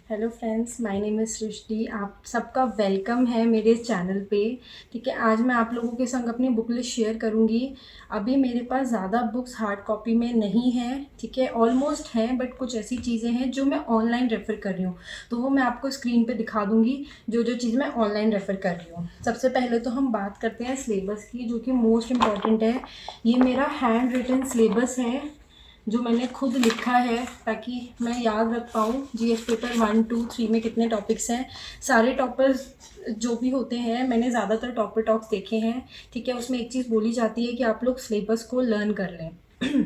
Hello friends, my name is Srishti. आप सबका welcome है मेरे चैनल पे। ठीक है, आज मैं आप लोगों के संग अपनी बुक लिस्ट शेयर करूँगी। अभी मेरे पास ज़्यादा बुक्स हार्ड कॉपी में नहीं है, ठीक है, ऑलमोस्ट हैं, बट कुछ ऐसी चीज़ें हैं जो मैं ऑनलाइन रेफ़र कर रही हूँ, तो वो मैं आपको स्क्रीन पे दिखा दूँगी जो जो चीज़ मैं ऑनलाइन रेफ़र कर रही हूँ। सबसे पहले तो हम बात करते हैं सिलेबस की, जो कि मोस्ट इम्पॉर्टेंट है। ये मेरा हैंड रिटन सिलेबस है जो मैंने खुद लिखा है ताकि मैं याद रख पाऊँ जीएस पेपर 1, 2, 3 में कितने टॉपिक्स हैं। सारे टॉपर्स जो भी होते हैं, मैंने ज़्यादातर टॉपर टॉक्स देखे हैं, ठीक है। उसमें एक चीज़ बोली जाती है कि आप लोग सिलेबस को लर्न कर लें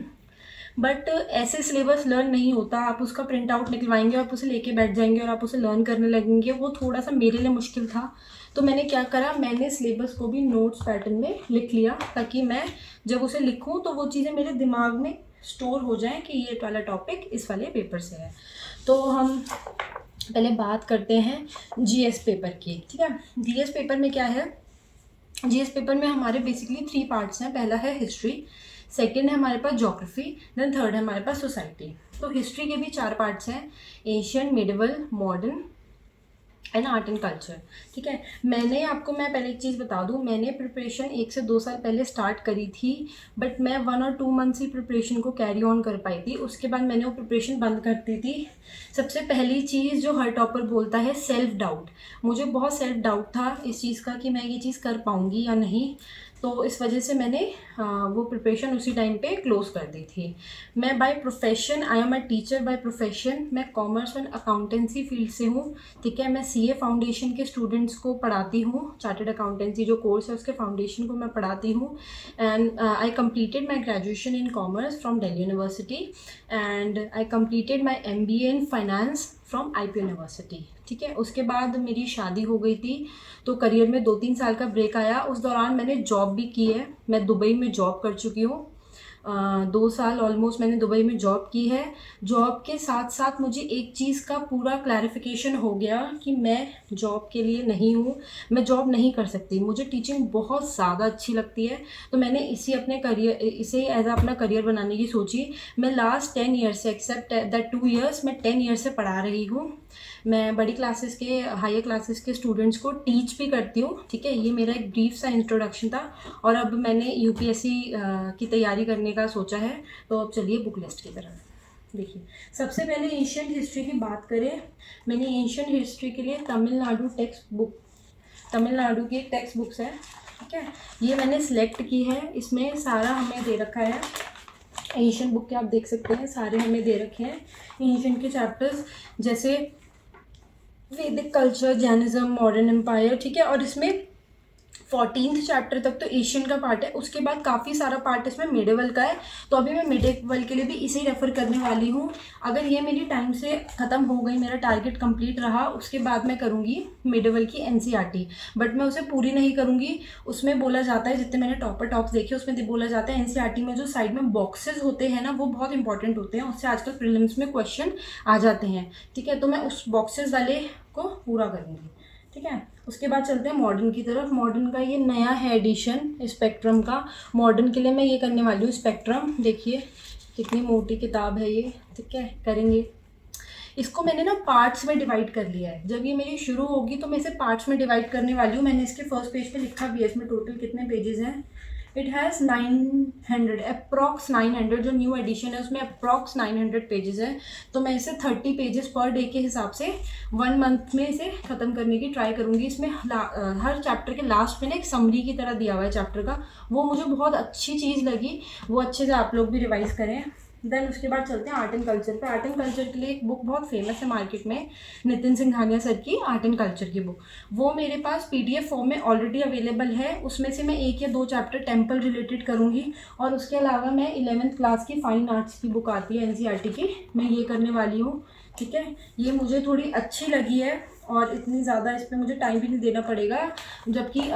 बट ऐसे सिलेबस लर्न नहीं होता। आप उसका प्रिंट आउट निकलवाएंगे, आप उसे लेके बैठ जाएंगे और आप उसे लर्न करने लगेंगे, वो थोड़ा सा मेरे लिए मुश्किल था। तो मैंने क्या करा, मैंने सिलेबस को भी नोट्स पैटर्न में लिख लिया ताकि मैं जब उसे लिखूं तो वो चीज़ें मेरे दिमाग में स्टोर हो जाएं कि ये वाला टॉपिक इस वाले पेपर से है। तो हम पहले बात करते हैं जीएस पेपर की, ठीक है। जीएस पेपर में क्या है, जीएस पेपर में हमारे बेसिकली 3 पार्ट्स हैं। पहला है हिस्ट्री, सेकंड है हमारे पास ज्योग्राफी, देन थर्ड है हमारे पास सोसाइटी। तो हिस्ट्री के भी 4 पार्ट्स हैं, Asian, medieval, modern and art and culture, ठीक है। मैं पहले एक चीज़ बता दूं, मैंने प्रिपरेशन 1 से 2 साल पहले स्टार्ट करी थी, बट मैं 1 और 2 मंथ्स ही प्रिपरेशन को कैरी ऑन कर पाई थी। उसके बाद मैंने वो प्रिपरेशन बंद कर दी थी। सबसे पहली चीज़ जो हर टॉपर बोलता है, सेल्फ डाउट। मुझे बहुत सेल्फ डाउट था इस चीज़ का कि मैं ये चीज़ कर पाऊँगी या नहीं, तो इस वजह से मैंने वो प्रिपरेशन उसी टाइम पे क्लोज़ कर दी थी। मैं by profession, I am a teacher by profession. मैं कॉमर्स एंड अकाउंटेंसी फील्ड से हूँ, ठीक है। मैं सीए फाउंडेशन के स्टूडेंट्स को पढ़ाती हूँ, चार्टर्ड अकाउंटेंसी जो कोर्स है उसके फाउंडेशन को मैं पढ़ाती हूँ। And I completed my graduation in commerce from Delhi university and I completed my MBA in finance from IP university, ठीक है। उसके बाद मेरी शादी हो गई थी, तो करियर में 2-3 साल का ब्रेक आया। उस दौरान मैंने जॉब भी की है, मैं दुबई में जॉब कर चुकी हूँ। 2 साल ऑलमोस्ट मैंने दुबई में जॉब की है। जॉब के साथ साथ मुझे एक चीज़ का पूरा क्लैरिफिकेशन हो गया कि मैं जॉब के लिए नहीं हूँ, मैं जॉब नहीं कर सकती। मुझे टीचिंग बहुत ज़्यादा अच्छी लगती है, तो मैंने इसे एज अपना करियर बनाने की सोची। मैं लास्ट 10 ईयर्स से, एक्सेप्ट दैट 2 ईयर्स, मैं 10 ईयर्स से पढ़ा रही हूँ। मैं बड़ी क्लासेस के, हायर क्लासेस के स्टूडेंट्स को टीच भी करती हूँ, ठीक है। ये मेरा एक ब्रीफ सा इंट्रोडक्शन था और अब मैंने यूपीएससी की तैयारी करने का सोचा है। तो अब चलिए बुक लिस्ट की तरफ देखिए। सबसे पहले एशियन हिस्ट्री की बात करें, मैंने एशियन हिस्ट्री के लिए तमिलनाडु की एक टेक्स्ट बुक्स है, ठीक है। ये मैंने सिलेक्ट की है, इसमें सारा हमें दे रखा है। एशियन बुक के आप देख सकते हैं, सारे हमें दे रखे हैं एशियन के चैप्टर्स, जैसे वैदिक कल्चर, जैनिज्म, मॉडर्न एम्पायर, ठीक है। और इसमें 14th चैप्टर तक तो एशियन का पार्ट है, उसके बाद काफ़ी सारा पार्ट इसमें मिडिवल का है। तो अभी मैं मिडिवल के लिए भी इसे रेफर करने वाली हूँ। अगर ये मेरी टाइम से ख़त्म हो गई, मेरा टारगेट कंप्लीट रहा, उसके बाद मैं करूँगी मिडिवल की एनसीईआरटी, बट मैं उसे पूरी नहीं करूँगी। उसमें बोला जाता है, जितने मैंने टॉपर टॉप्स देखे उसमें बोला जाता है एनसीईआरटी में जो साइड में बॉक्सेस होते हैं ना, वो बहुत इंपॉर्टेंट होते हैं, उससे आजकल प्रीलिम्स में क्वेश्चन आ जाते हैं, ठीक है। तो मैं उस बॉक्सेस वाले को पूरा करूँगी, ठीक है। उसके बाद चलते हैं मॉडर्न की तरफ। मॉडर्न का ये नया है एडिशन स्पेक्ट्रम का। मॉडर्न के लिए मैं ये करने वाली हूँ स्पेक्ट्रम। देखिए कितनी मोटी किताब है ये, ठीक है। करेंगे इसको, मैंने ना पार्ट्स में डिवाइड कर लिया है। जब ये मेरी शुरू होगी तो मैं इसे पार्ट्स में डिवाइड करने वाली हूँ। मैंने इसके फर्स्ट पेज पे लिखा भी है इसमें टोटल कितने पेजेस हैं। इट हैज़ 900, अप्रॉक्स 900, जो न्यू एडिशन है उसमें अप्रॉक्स 900 पेजेस हैं। तो मैं इसे 30 पेजेस पर डे के हिसाब से 1 मंथ में इसे ख़त्म करने की ट्राई करूँगी। इसमें हर चैप्टर के लास्ट में ना एक समरी की तरह दिया हुआ है चैप्टर का, वो मुझे बहुत अच्छी चीज़ लगी, वो अच्छे से आप लोग भी रिवाइज़ करें। देन उसके बाद चलते हैं आर्ट एंड कल्चर पे। आर्ट एंड कल्चर के लिए एक बुक बहुत फेमस है मार्केट में, नितिन सिंघानिया सर की आर्ट एंड कल्चर की बुक। वो मेरे पास पीडीएफ फॉर्म में ऑलरेडी अवेलेबल है। उसमें से मैं 1 या 2 चैप्टर टेम्पल रिलेटेड करूँगी, और उसके अलावा मैं 11th क्लास की फाइन आर्ट्स की बुक आती है एनसीईआरटी की, मैं ये करने वाली हूँ, ठीक है। ये मुझे थोड़ी अच्छी लगी है और इतनी ज़्यादा इस पर मुझे टाइम भी नहीं देना पड़ेगा, जबकि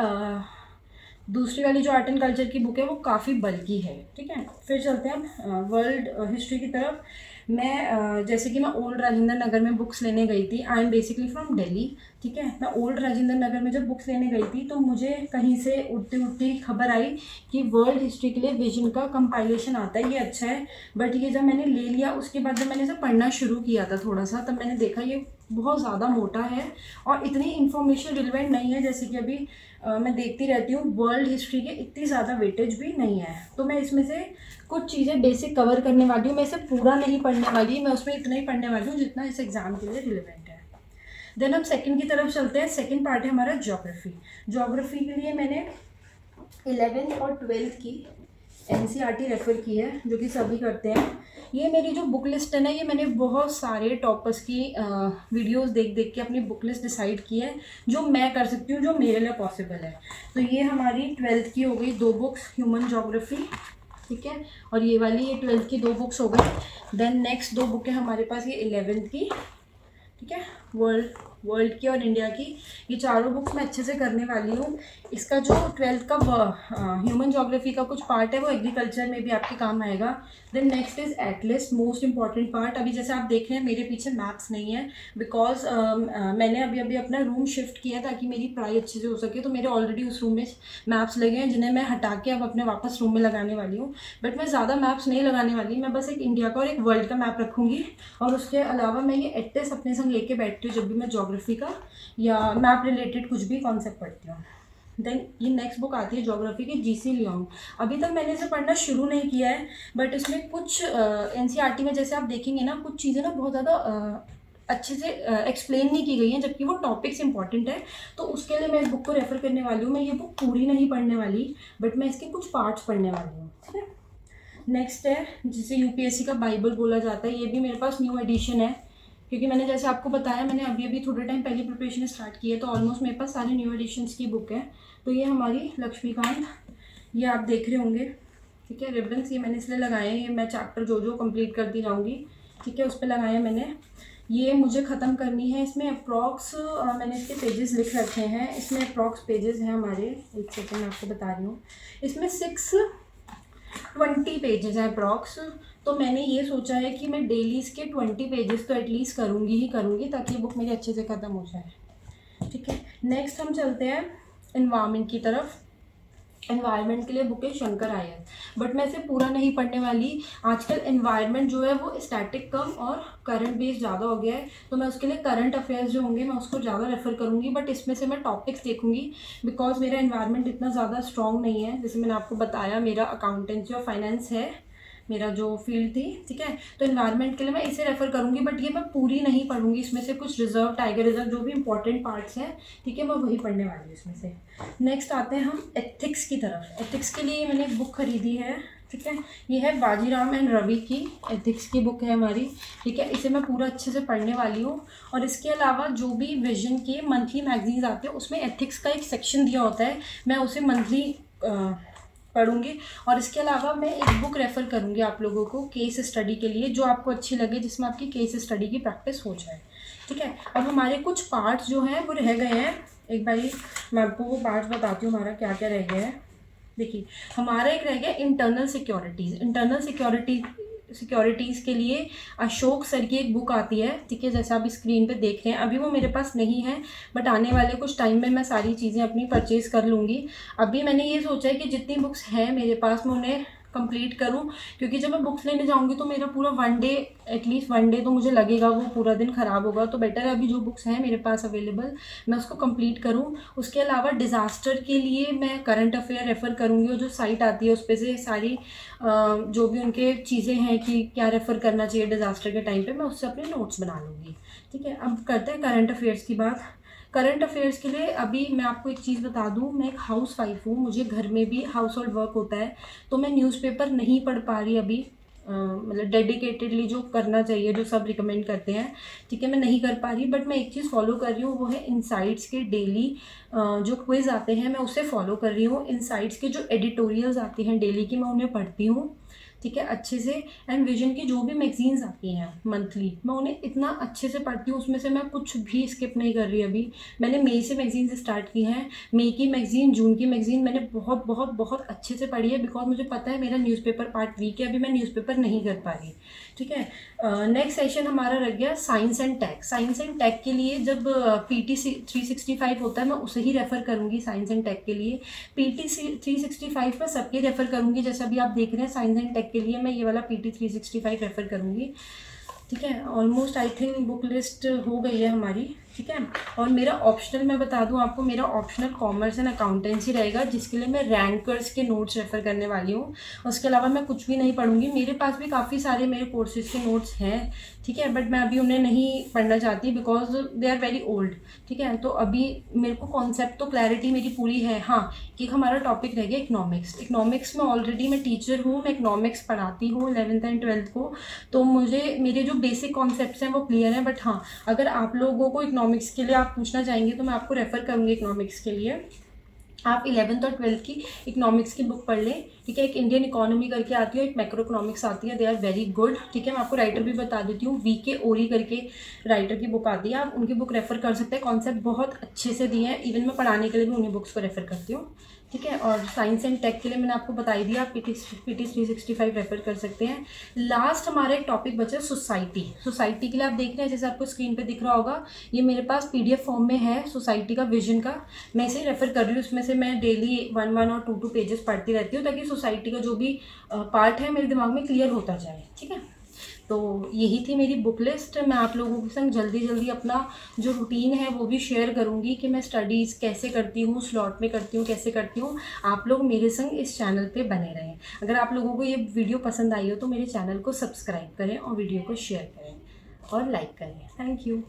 दूसरी वाली जो आर्ट एंड कल्चर की बुक है वो काफ़ी बल्कि है, ठीक है। फिर चलते हैं वर्ल्ड हिस्ट्री की तरफ। मैं जैसे कि मैं ओल्ड राजेंद्र नगर में बुक्स लेने गई थी। I am basically from Delhi, ठीक है। मैं ओल्ड राजेंद्र नगर में जब बुक्स लेने गई थी तो मुझे कहीं से उड़ती उड़ती खबर आई कि वर्ल्ड हिस्ट्री के लिए विजन का कंपाइलेशन आता है, ये अच्छा है। बट ये जब मैंने ले लिया, उसके बाद जब मैंने इसे पढ़ना शुरू किया था थोड़ा सा, तब मैंने देखा ये बहुत ज़्यादा मोटा है और इतनी इन्फॉर्मेशन रिलेवेंट नहीं है जैसे कि अभी मैं देखती रहती हूँ वर्ल्ड हिस्ट्री के, इतनी ज़्यादा वेटेज भी नहीं है। तो मैं इसमें से कुछ चीज़ें बेसिक कवर करने वाली हूँ। मैं इसे पूरा नहीं पढ़ने वाली, मैं उसमें इतना ही पढ़ने वाली हूँ जितना इस एग्ज़ाम के लिए रिलेवेंट है। देन हम सेकंड की तरफ चलते हैं। सेकंड पार्ट है हमारा ज्योग्राफी। ज्योग्राफी के लिए मैंने 11th और 12th की NCERT रेफ़र की है, जो कि सभी करते हैं। ये मेरी जो बुक लिस्ट है ना, ये मैंने बहुत सारे टॉपर्स की वीडियोस देख देख के अपनी बुक लिस्ट डिसाइड की है, जो मैं कर सकती हूँ, जो मेरे लिए पॉसिबल है। तो ये हमारी 12th की हो गई 2 बुक्स, ह्यूमन ज्योग्राफी, ठीक है, और ये वाली ये 12th की 2 बुक्स हो गई। देन नेक्स्ट 2 बुक है हमारे पास ये 11th की, ठीक है, वर्ल्ड की और इंडिया की। ये चारों बुक्स मैं अच्छे से करने वाली हूँ। इसका जो 12th का ह्यूमन ज्योग्राफी का कुछ पार्ट है वो एग्रीकल्चर में भी आपके काम आएगा। Then next is atlas, most important part. अभी जैसे आप देख रहे हैं मेरे पीछे मैप्स नहीं है, बिकॉज मैंने अभी अभी अपना रूम शिफ्ट किया ताकि मेरी पढ़ाई अच्छे से हो सके। तो मेरे ऑलरेडी उस रूम में मैप्स लगे हैं, जिन्हें मैं हटा के अब अपने वापस रूम में लगाने वाली हूँ। बट मैं ज़्यादा मैप्स नहीं लगाने वाली, मैं बस एक इंडिया का और एक वर्ल्ड का मैप रखूँगी। और उसके अलावा मैं ये एटलस अपने संग लेके बैठती हूँ जब भी मैं ज्योग्राफी का या मैप रिलेटेड कुछ भी कॉन्सेप्ट पढ़ती हूँ। देन ये नेक्स्ट बुक आती है ज्योग्राफी की, जीसी लियोंग। अभी तक मैंने इसे पढ़ना शुरू नहीं किया है, बट इसमें कुछ NCERT में जैसे आप देखेंगे ना, कुछ चीज़ें ना बहुत ज़्यादा अच्छे से एक्सप्लेन नहीं की गई हैं, जबकि वो टॉपिक्स इंपॉर्टेंट है। तो उसके लिए मैं इस बुक को रेफ़र करने वाली हूँ। मैं ये बुक पूरी नहीं पढ़ने वाली, बट मैं इसके कुछ पार्ट्स पढ़ने वाली हूँ, ठीक है। नेक्स्ट है जिसे UPSC का बाइबल बोला जाता है। ये भी मेरे पास न्यू एडिशन है, क्योंकि मैंने जैसे आपको बताया मैंने अभी अभी थोड़े टाइम पहले प्रिपरेशन स्टार्ट की है, तो ऑलमोस्ट मेरे पास सारे न्यू एडिशंस की बुक है। तो ये हमारी लक्ष्मीकांत, ये आप देख रहे होंगे, ठीक है। रिबन्स ये मैंने इसलिए लगाए हैं, ये मैं चैप्टर जो जो कंप्लीट करती जाऊँगी, ठीक है, उस पर लगाए हैं मैंने। ये मुझे ख़त्म करनी है। इसमें अप्रॉक्स मैंने इसके पेजेस लिख रखे हैं। इसमें अप्रॉक्स पेजेस हैं हमारे, एक सेकेंड मैं आपको बता रही हूँ, इसमें 620 पेजेस हैं अप्रॉक्स। तो मैंने ये सोचा है कि मैं डेली इसके 20 पेजेस तो एटलीस्ट करूँगी ही करूँगी, ताकि ये बुक मेरी अच्छे से ख़त्म हो जाए, ठीक है। नेक्स्ट हम चलते हैं एनवायरनमेंट की तरफ। एनवायरनमेंट के लिए बुक है शंकर आयर, बट मैं इसे पूरा नहीं पढ़ने वाली। आजकल एनवायरनमेंट जो है वो स्टैटिक कम और करंट बेस्ड ज़्यादा हो गया है, तो मैं उसके लिए करंट अफेयर्स जो होंगे मैं उसको ज़्यादा रेफर करूँगी। बट इसमें से मैं टॉपिक्स देखूँगी, बिकॉज मेरा एनवायरनमेंट इतना ज़्यादा स्ट्रॉन्ग नहीं है। जैसे मैंने आपको बताया मेरा अकाउंटेंसी और फाइनेंस है मेरा जो फील्ड थी, ठीक है। तो एनवायरनमेंट के लिए मैं इसे रेफ़र करूँगी, बट ये मैं पूरी नहीं पढ़ूँगी। इसमें से कुछ रिजर्व, टाइगर रिजर्व, जो भी इंपॉर्टेंट पार्ट्स हैं, ठीक है, मैं वही पढ़ने वाली हूँ इसमें से। नेक्स्ट आते हैं हम एथिक्स की तरफ। एथिक्स के लिए मैंने एक बुक खरीदी है, ठीक है, ये है बाजीराम एंड रवि की एथिक्स की बुक है हमारी, ठीक है। इसे मैं पूरा अच्छे से पढ़ने वाली हूँ। और इसके अलावा जो भी विजन के मंथली मैगजीन्स आते हैं उसमें एथिक्स का एक सेक्शन दिया होता है, मैं उसे मंथली पढ़ूँगी। और इसके अलावा मैं एक बुक रेफ़र करूँगी आप लोगों को केस स्टडी के लिए, जो आपको अच्छी लगे, जिसमें आपकी केस स्टडी की प्रैक्टिस हो जाए, ठीक है। अब हमारे कुछ पार्ट्स जो हैं वो रह गए हैं। एक बारी मैं आपको वो पार्ट्स बताती हूँ हमारा क्या क्या रह गया है। देखिए हमारा एक रह गया इंटरनल सिक्योरिटीज़। इंटरनल सिक्योरिटीज़ के लिए अशोक सर की एक बुक आती है, ठीक है, जैसा आप स्क्रीन पे देख रहे हैं। अभी वो मेरे पास नहीं है, बट आने वाले कुछ टाइम में मैं सारी चीज़ें अपनी परचेज़ कर लूँगी। अभी मैंने ये सोचा है कि जितनी बुक्स हैं मेरे पास मैं उन्हें कंप्लीट करूं, क्योंकि जब मैं बुक्स लेने जाऊंगी तो मेरा पूरा one day, at least one day तो मुझे लगेगा, वो पूरा दिन ख़राब होगा। तो बेटर है अभी जो बुक्स हैं मेरे पास अवेलेबल मैं उसको कंप्लीट करूं। उसके अलावा डिज़ास्टर के लिए मैं करंट अफेयर रेफ़र करूंगी, और जो साइट आती है उस पर से सारी जो भी उनके चीज़ें हैं कि क्या रेफ़र करना चाहिए डिज़ास्टर के टाइम पर, मैं उससे अपने नोट्स बना लूँगी, ठीक है। अब करते हैं करंट अफेयर्स की बात। करंट अफेयर्स के लिए अभी मैं आपको एक चीज़ बता दूं, मैं एक हाउस वाइफ हूँ, मुझे घर में भी हाउस होल्ड वर्क होता है, तो मैं न्यूज़पेपर नहीं पढ़ पा रही अभी, मतलब डेडिकेटेडली जो करना चाहिए, जो सब रिकमेंड करते हैं, ठीक है, मैं नहीं कर पा रही। बट मैं एक चीज़ फॉलो कर रही हूँ, वो है इनसाइट्स के डेली जो क्विज़ आते हैं मैं उसे फॉलो कर रही हूँ। इनसाइट्स के जो एडिटोरियल्स आती हैं डेली की, मैं उन्हें पढ़ती हूँ, ठीक है, अच्छे से। एंड विजन की जो भी मैगजीन्स आती हैं मंथली, मैं उन्हें इतना अच्छे से पढ़ती हूँ, उसमें से मैं कुछ भी स्किप नहीं कर रही। अभी मैंने मई से मैगजीन्स स्टार्ट की हैं, मई की मैगजीन, जून की मैगजीन मैंने बहुत बहुत बहुत अच्छे से पढ़ी है, बिकॉज मुझे पता है मेरा न्यूज़पेपर पार्ट वीक है, अभी मैं न्यूज़पेपर नहीं कर पा रही, ठीक है। नेक्स्ट सेशन हमारा रह गया science and tech. Science and tech के लिए जब PT 365 होता है मैं उसे ही रेफ़र करूँगी साइंस एंड टेक के लिए। PT 365 में सबके रेफ़र करूँगी, जैसे अभी आप देख रहे हैं साइंस एंड टेक के लिए मैं ये वाला PT 365 रेफ़र करूँगी, ठीक है। Almost I think book list हो गई है हमारी, ठीक है। और मेरा ऑप्शनल मैं बता दूं आपको, मेरा ऑप्शनल कॉमर्स एंड अकाउंटेंसी रहेगा, जिसके लिए मैं रैंकर्स के नोट्स रेफ़र करने वाली हूँ। उसके अलावा मैं कुछ भी नहीं पढ़ूंगी। मेरे पास भी काफ़ी सारे मेरे कोर्सेज के नोट्स हैं, ठीक है, बट मैं अभी उन्हें नहीं पढ़ना चाहती because they are very old, ठीक है। तो अभी मेरे को कॉन्सेप्ट तो क्लैरिटी मेरी पूरी है। हाँ, कि हमारा टॉपिक रह गया इकोनॉमिक्स। इकोनॉमिक्स में ऑलरेडी मैं टीचर हूँ, मैं इकोनॉमिक्स पढ़ाती हूँ 11th एंड 12th को, तो मुझे मेरे जो बेसिक कॉन्सेप्ट्स हैं वो क्लियर हैं। बट हाँ, अगर आप लोगों को इकोनॉमिक्स के लिए आप पूछना चाहेंगे तो मैं आपको रेफ़र करूँगी इकोनॉमिक्स के लिए। आप 11th और 12th की इकोनॉमिक्स की बुक पढ़ लें, ठीक है। एक इंडियन इकोनॉमी करके आती है, एक मैक्रो इकोनॉमिक्स आती है, दे आर वेरी गुड, ठीक है। मैं आपको राइटर भी बता देती हूँ, वीके ओरी करके राइटर की बुक आती है, आप उनकी बुक रेफ़र कर सकते हैं। कॉन्सेप्ट बहुत अच्छे से दिए हैं, इवन मैं पढ़ाने के लिए भी उन्हीं बुक्स को रेफ़र करती हूँ, ठीक है। और साइंस एंड टेक के लिए मैंने आपको बता ही दिया, आप पीटी 365 रेफ़र कर सकते हैं। लास्ट हमारा एक टॉपिक बचा सोसाइटी। सोसाइटी के लिए आप देख रहे हैं, जैसे आपको स्क्रीन पे दिख रहा होगा, ये मेरे पास पीडीएफ फॉर्म में है सोसाइटी का विजन का। मैं इसे रेफ़र कर रही हूँ, उसमें से मैं डेली 1 और 2 पेजेस पढ़ती रहती हूँ, ताकि सोसाइटी का जो भी पार्ट है मेरे दिमाग में क्लियर होता जाए, ठीक है। तो यही थी मेरी बुक लिस्ट। मैं आप लोगों के संग जल्दी जल्दी अपना जो रूटीन है वो भी शेयर करूँगी कि मैं स्टडीज़ कैसे करती हूँ, स्लॉट में करती हूँ, कैसे करती हूँ। आप लोग मेरे संग इस चैनल पे बने रहें। अगर आप लोगों को ये वीडियो पसंद आई हो तो मेरे चैनल को सब्सक्राइब करें और वीडियो को शेयर करें और लाइक करें। Thank you.